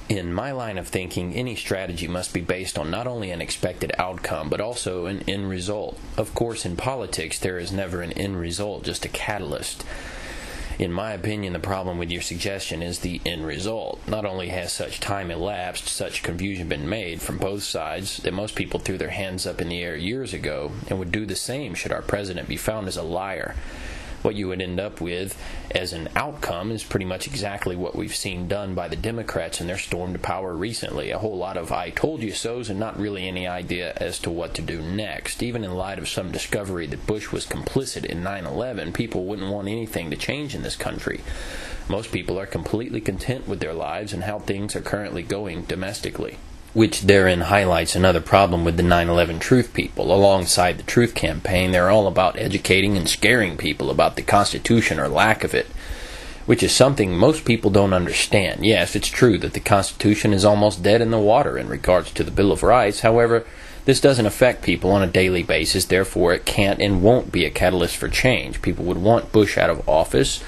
In my line of thinking, any strategy must be based on not only an expected outcome, but also an end result. Of course, in politics, there is never an end result, just a catalyst. In my opinion, the problem with your suggestion is the end result. Not only has such time elapsed, such confusion been made from both sides, that most people threw their hands up in the air years ago, and would do the same should our president be found as a liar. What you would end up with as an outcome is pretty much exactly what we've seen done by the Democrats in their storm to power recently. A whole lot of I told you so's and not really any idea as to what to do next. Even in light of some discovery that Bush was complicit in 9/11, people wouldn't want anything to change in this country. Most people are completely content with their lives and how things are currently going domestically. Which therein highlights another problem with the 9/11 Truth people. Alongside the Truth campaign, they're all about educating and scaring people about the Constitution or lack of it, which is something most people don't understand. Yes, it's true that the Constitution is almost dead in the water in regards to the Bill of Rights. However, this doesn't affect people on a daily basis, therefore it can't and won't be a catalyst for change. People would want Bush out of office,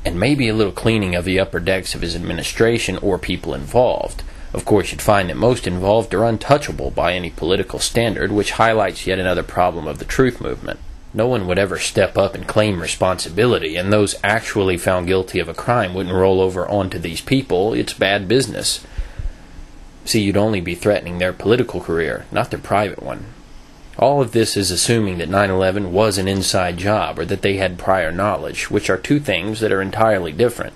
and maybe a little cleaning of the upper decks of his administration or people involved. Of course, you'd find that most involved are untouchable by any political standard, which highlights yet another problem of the Truth movement. No one would ever step up and claim responsibility, and those actually found guilty of a crime wouldn't roll over onto these people. It's bad business. See, you'd only be threatening their political career, not their private one. All of this is assuming that 9/11 was an inside job, or that they had prior knowledge, which are two things that are entirely different.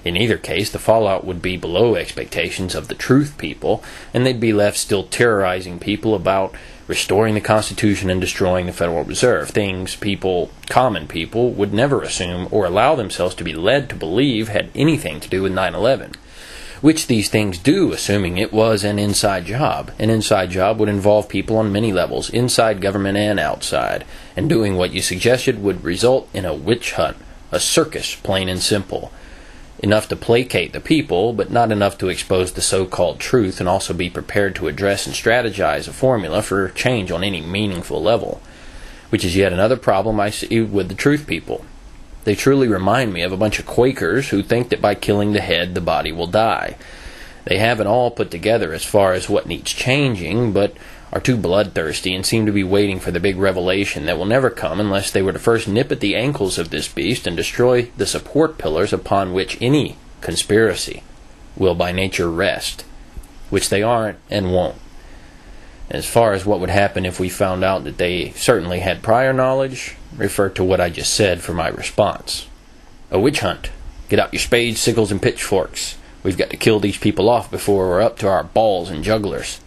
In either case, the fallout would be below expectations of the Truth people, and they'd be left still terrorizing people about restoring the Constitution and destroying the Federal Reserve, things people, common people, would never assume or allow themselves to be led to believe had anything to do with 9/11. Which these things do, assuming it was an inside job. An inside job would involve people on many levels, inside government and outside, and doing what you suggested would result in a witch hunt, a circus, plain and simple. Enough to placate the people, but not enough to expose the so-called truth and also be prepared to address and strategize a formula for change on any meaningful level. Which is yet another problem I see with the Truth people. They truly remind me of a bunch of Quakers who think that by killing the head, the body will die. They have it all put together as far as what needs changing, but are too bloodthirsty and seem to be waiting for the big revelation that will never come unless they were to first nip at the ankles of this beast and destroy the support pillars upon which any conspiracy will by nature rest, which they aren't and won't. As far as what would happen if we found out that they certainly had prior knowledge, refer to what I just said for my response. A witch hunt. Get out your spades, sickles, and pitchforks. We've got to kill these people off before we're up to our balls and jugglers.